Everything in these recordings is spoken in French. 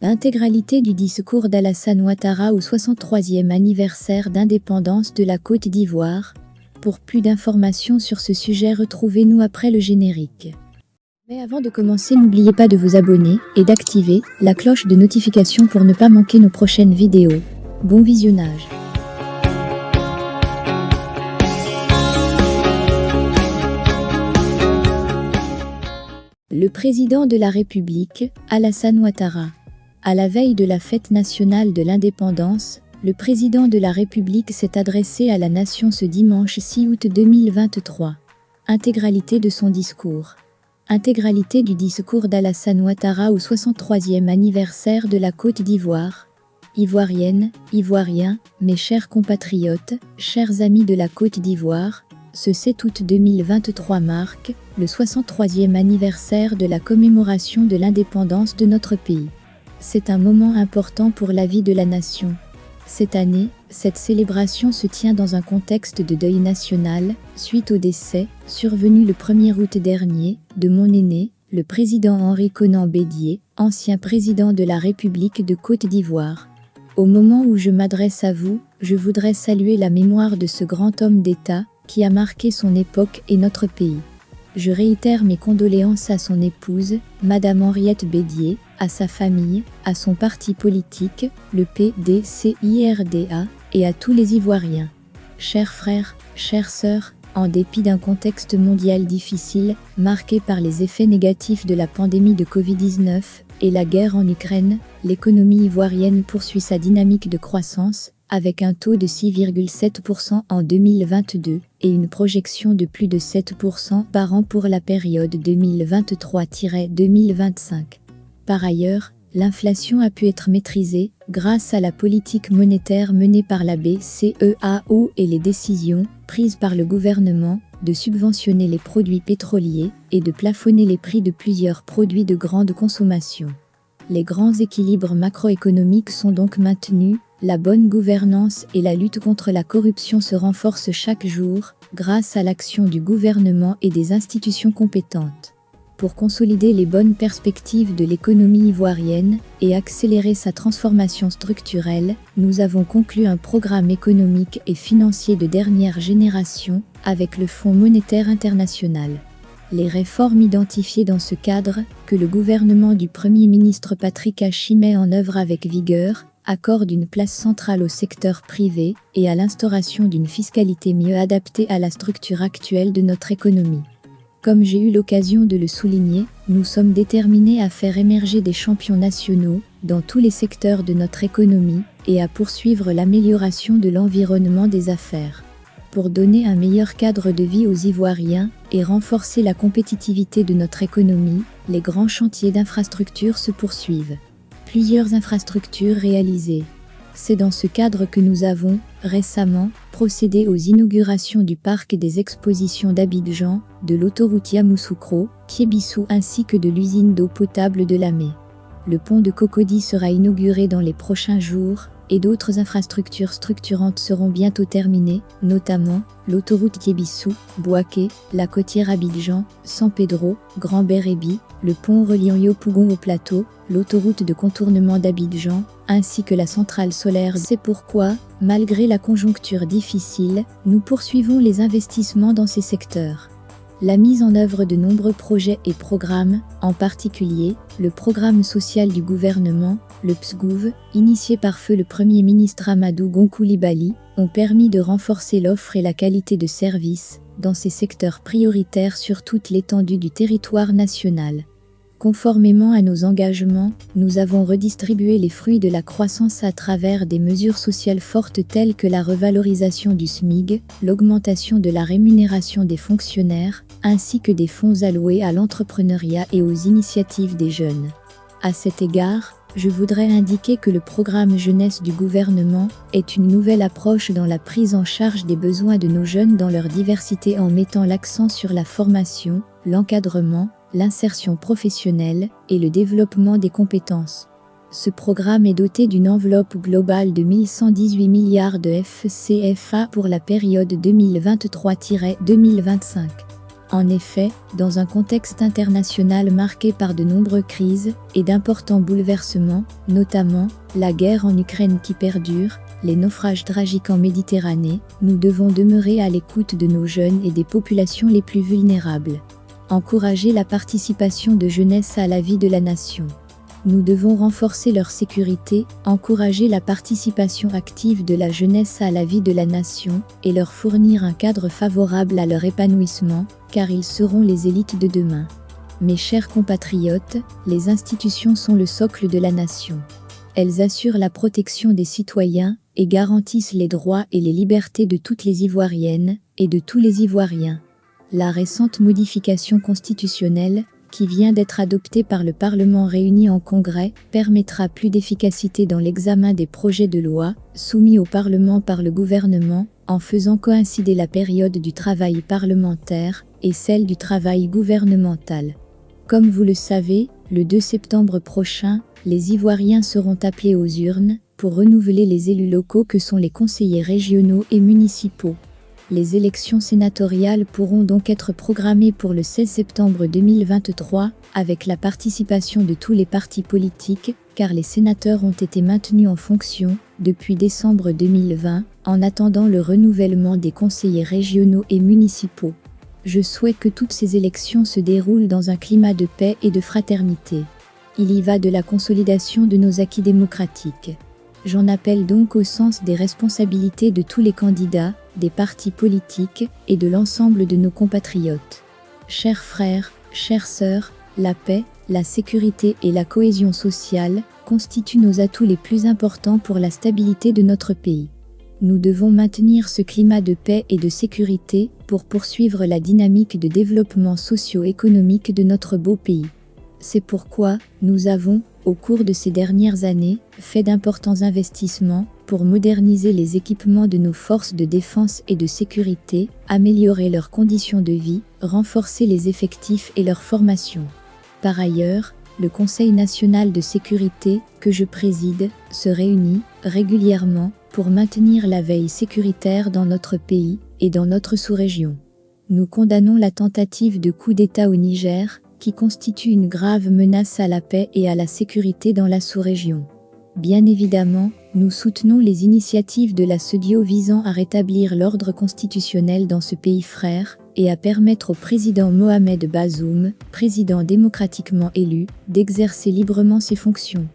Intégralité du discours d'Alassane Ouattara au 63e anniversaire d'indépendance de la Côte d'Ivoire. Pour plus d'informations sur ce sujet, retrouvez-nous après le générique. Mais avant de commencer, n'oubliez pas de vous abonner et d'activer la cloche de notification pour ne pas manquer nos prochaines vidéos. Bon visionnage. Le président de la République, Alassane Ouattara. À la veille de la fête nationale de l'indépendance, le président de la République s'est adressé à la nation ce dimanche 6 août 2023. Intégralité de son discours. Intégralité du discours d'Alassane Ouattara au 63e anniversaire de la Côte d'Ivoire. Ivoiriennes, Ivoiriens, mes chers compatriotes, chers amis de la Côte d'Ivoire, ce 7 août 2023 marque le 63e anniversaire de la commémoration de l'indépendance de notre pays. C'est un moment important pour la vie de la nation. Cette année, cette célébration se tient dans un contexte de deuil national, suite au décès, survenu le 1er août dernier, de mon aîné, le président Henri Konan Bédié, ancien président de la République de Côte d'Ivoire. Au moment où je m'adresse à vous, je voudrais saluer la mémoire de ce grand homme d'État, qui a marqué son époque et notre pays. Je réitère mes condoléances à son épouse, Madame Henriette Bédié, à sa famille, à son parti politique, le PDCIRDA, et à tous les Ivoiriens. Chers frères, chères sœurs, en dépit d'un contexte mondial difficile, marqué par les effets négatifs de la pandémie de Covid-19 et la guerre en Ukraine, l'économie ivoirienne poursuit sa dynamique de croissance, avec un taux de 6,7% en 2022 et une projection de plus de 7% par an pour la période 2023-2025. Par ailleurs, l'inflation a pu être maîtrisée grâce à la politique monétaire menée par la BCEAO et les décisions prises par le gouvernement de subventionner les produits pétroliers et de plafonner les prix de plusieurs produits de grande consommation. Les grands équilibres macroéconomiques sont donc maintenus, la bonne gouvernance et la lutte contre la corruption se renforcent chaque jour grâce à l'action du gouvernement et des institutions compétentes. Pour consolider les bonnes perspectives de l'économie ivoirienne et accélérer sa transformation structurelle, nous avons conclu un programme économique et financier de dernière génération avec le Fonds monétaire international. Les réformes identifiées dans ce cadre, que le gouvernement du Premier ministre Patrick Achi met en œuvre avec vigueur, accordent une place centrale au secteur privé et à l'instauration d'une fiscalité mieux adaptée à la structure actuelle de notre économie. Comme j'ai eu l'occasion de le souligner, nous sommes déterminés à faire émerger des champions nationaux dans tous les secteurs de notre économie et à poursuivre l'amélioration de l'environnement des affaires. Pour donner un meilleur cadre de vie aux Ivoiriens et renforcer la compétitivité de notre économie, les grands chantiers d'infrastructures se poursuivent. Plusieurs infrastructures réalisées. C'est dans ce cadre que nous avons, récemment, procédé aux inaugurations du parc des expositions d'Abidjan, de l'autoroute Yamoussoukro, Kébissou ainsi que de l'usine d'eau potable de Lamé. Le pont de Cocody sera inauguré dans les prochains jours, et d'autres infrastructures structurantes seront bientôt terminées, notamment l'autoroute Kébissou, Bouaké, la côtière Abidjan, San Pedro, Grand Bérébi, le pont reliant Yopougon au plateau, l'autoroute de contournement d'Abidjan, ainsi que la centrale solaire. C'est pourquoi, malgré la conjoncture difficile, nous poursuivons les investissements dans ces secteurs. La mise en œuvre de nombreux projets et programmes, en particulier, le programme social du gouvernement, le PSGouv, initié par feu le Premier ministre Amadou Gon Coulibaly, ont permis de renforcer l'offre et la qualité de services dans ces secteurs prioritaires sur toute l'étendue du territoire national. Conformément à nos engagements, nous avons redistribué les fruits de la croissance à travers des mesures sociales fortes telles que la revalorisation du SMIG, l'augmentation de la rémunération des fonctionnaires, ainsi que des fonds alloués à l'entrepreneuriat et aux initiatives des jeunes. À cet égard, je voudrais indiquer que le programme jeunesse du gouvernement est une nouvelle approche dans la prise en charge des besoins de nos jeunes dans leur diversité en mettant l'accent sur la formation, l'encadrement, l'insertion professionnelle et le développement des compétences. Ce programme est doté d'une enveloppe globale de 1118 milliards de FCFA pour la période 2023-2025. En effet, dans un contexte international marqué par de nombreuses crises et d'importants bouleversements, notamment la guerre en Ukraine qui perdure, les naufrages tragiques en Méditerranée, nous devons demeurer à l'écoute de nos jeunes et des populations les plus vulnérables. Encourager la participation de jeunesse à la vie de la nation. Nous devons renforcer leur sécurité, encourager la participation active de la jeunesse à la vie de la nation et leur fournir un cadre favorable à leur épanouissement, car ils seront les élites de demain. Mes chers compatriotes, les institutions sont le socle de la nation. Elles assurent la protection des citoyens et garantissent les droits et les libertés de toutes les Ivoiriennes et de tous les Ivoiriens. La récente modification constitutionnelle, qui vient d'être adoptée par le Parlement réuni en Congrès, permettra plus d'efficacité dans l'examen des projets de loi soumis au Parlement par le gouvernement, en faisant coïncider la période du travail parlementaire et celle du travail gouvernemental. Comme vous le savez, le 2 septembre prochain, les Ivoiriens seront appelés aux urnes pour renouveler les élus locaux que sont les conseillers régionaux et municipaux. Les élections sénatoriales pourront donc être programmées pour le 16 septembre 2023, avec la participation de tous les partis politiques, car les sénateurs ont été maintenus en fonction depuis décembre 2020, en attendant le renouvellement des conseillers régionaux et municipaux. Je souhaite que toutes ces élections se déroulent dans un climat de paix et de fraternité. Il y va de la consolidation de nos acquis démocratiques. J'en appelle donc au sens des responsabilités de tous les candidats, des partis politiques et de l'ensemble de nos compatriotes. Chers frères, chères sœurs, la paix, la sécurité et la cohésion sociale constituent nos atouts les plus importants pour la stabilité de notre pays. Nous devons maintenir ce climat de paix et de sécurité pour poursuivre la dynamique de développement socio-économique de notre beau pays. C'est pourquoi nous avons, au cours de ces dernières années, fait d'importants investissements pour moderniser les équipements de nos forces de défense et de sécurité, améliorer leurs conditions de vie, renforcer les effectifs et leur formation. Par ailleurs, le Conseil national de sécurité, que je préside, se réunit régulièrement pour maintenir la veille sécuritaire dans notre pays et dans notre sous-région. Nous condamnons la tentative de coup d'État au Niger, qui constitue une grave menace à la paix et à la sécurité dans la sous-région. Bien évidemment, nous soutenons les initiatives de la CEDEAO visant à rétablir l'ordre constitutionnel dans ce pays frère et à permettre au président Mohamed Bazoum, président démocratiquement élu, d'exercer librement ses fonctions.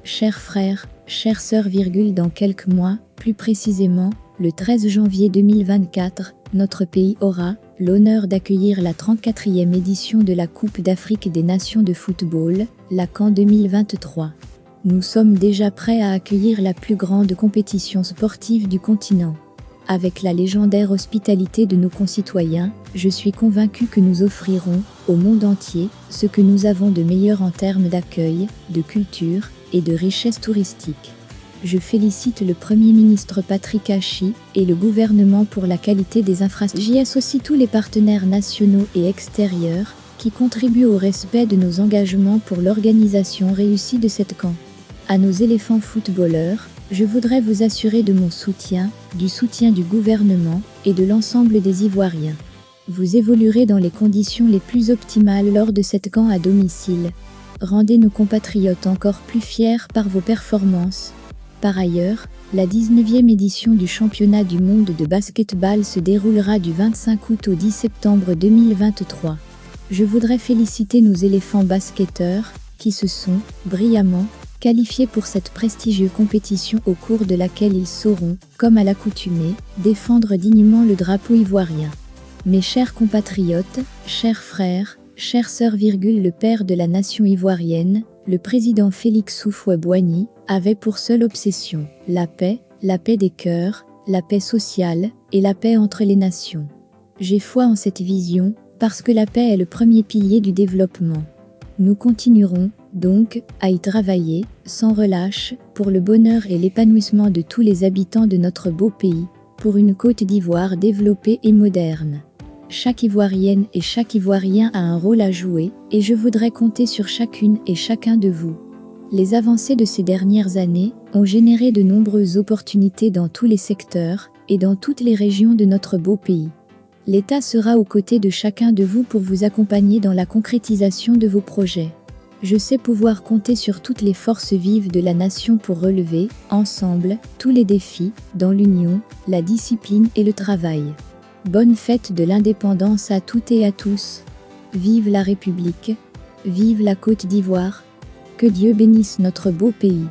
Chers frères, chères sœurs, dans quelques mois, plus précisément, le 13 janvier 2024, notre pays aura l'honneur d'accueillir la 34e édition de la Coupe d'Afrique des Nations de football, la CAN 2023. Nous sommes déjà prêts à accueillir la plus grande compétition sportive du continent. Avec la légendaire hospitalité de nos concitoyens, je suis convaincu que nous offrirons, au monde entier, ce que nous avons de meilleur en termes d'accueil, de culture et de richesse touristique. Je félicite le Premier ministre Patrick Hachi et le gouvernement pour la qualité des infrastructures. J'y associe tous les partenaires nationaux et extérieurs qui contribuent au respect de nos engagements pour l'organisation réussie de cette CAN. À nos éléphants footballeurs, je voudrais vous assurer de mon soutien, du soutien du gouvernement et de l'ensemble des Ivoiriens. Vous évoluerez dans les conditions les plus optimales lors de cette CAN à domicile. Rendez nos compatriotes encore plus fiers par vos performances. Par ailleurs, la 19e édition du championnat du monde de basketball se déroulera du 25 août au 10 septembre 2023. Je voudrais féliciter nos éléphants basketteurs, qui se sont, brillamment, qualifiés pour cette prestigieuse compétition au cours de laquelle ils sauront, comme à l'accoutumée, défendre dignement le drapeau ivoirien. Mes chers compatriotes, chers frères, chères sœurs, le père de la nation ivoirienne, le président Félix Houphouët-Boigny, avait pour seule obsession la paix des cœurs, la paix sociale et la paix entre les nations. J'ai foi en cette vision, parce que la paix est le premier pilier du développement. Nous continuerons, donc, à y travailler, sans relâche, pour le bonheur et l'épanouissement de tous les habitants de notre beau pays, pour une Côte d'Ivoire développée et moderne. Chaque Ivoirienne et chaque Ivoirien a un rôle à jouer, et je voudrais compter sur chacune et chacun de vous. Les avancées de ces dernières années ont généré de nombreuses opportunités dans tous les secteurs et dans toutes les régions de notre beau pays. L'État sera aux côtés de chacun de vous pour vous accompagner dans la concrétisation de vos projets. Je sais pouvoir compter sur toutes les forces vives de la nation pour relever, ensemble, tous les défis, dans l'union, la discipline et le travail. Bonne fête de l'indépendance à toutes et à tous. Vive la République, vive la Côte d'Ivoire. Que Dieu bénisse notre beau pays.